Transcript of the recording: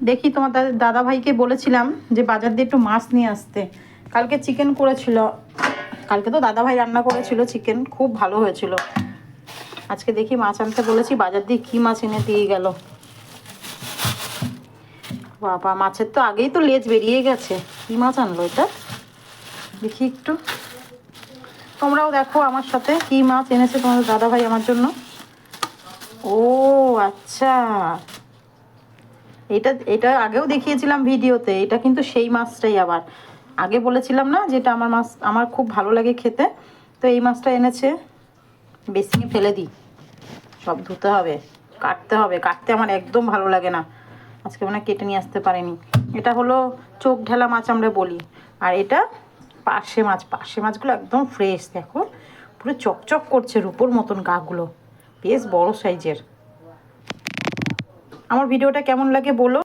দেখি তোমার দাদা ভাইকে বলেছিলাম যে বাজার দিয়ে একটু মাছ নিয়ে আসতে। কালকে চিকেন করেছিল, কালকে তো দাদা ভাই রান্না করেছিল চিকেন, খুব ভালো হয়েছিল। আজকে দেখি মাছ আনতে বলেছি, বাজার দিয়ে কী মাছ এনে দিয়ে গেল। বাবা, মাছের তো আগেই তো লেজ বেরিয়ে গেছে। কী মাছ আনলো এটা, দেখি একটু। তোমরাও দেখো আমার সাথে কী মাছ এনেছে তোমাদের দাদা ভাই আমার জন্য। ও আচ্ছা, এটা এটা আগেও দেখিয়েছিলাম ভিডিওতে। এটা কিন্তু সেই মাছটাই আবার। আগে বলেছিলাম না যেটা আমার মাছ, আমার খুব ভালো লাগে খেতে। তো এই মাছটা এনেছে। বেসিনে ফেলে দিই, সব ধুতে হবে, কাটতে হবে। কাটতে আমার একদম ভালো লাগে না, আজকে মনে হয় কেটে নিয়ে আসতে পারেনি। এটা হলো চোখ ঢেলা মাছ আমরা বলি। আর এটা পার্শে মাছ। পার্শে মাছগুলো একদম ফ্রেশ, দেখো পুরো চকচক করছে রূপোর মতন গাগুলো, বেশ বড় সাইজের। আমার ভিডিওটা কেমন লাগে বলো।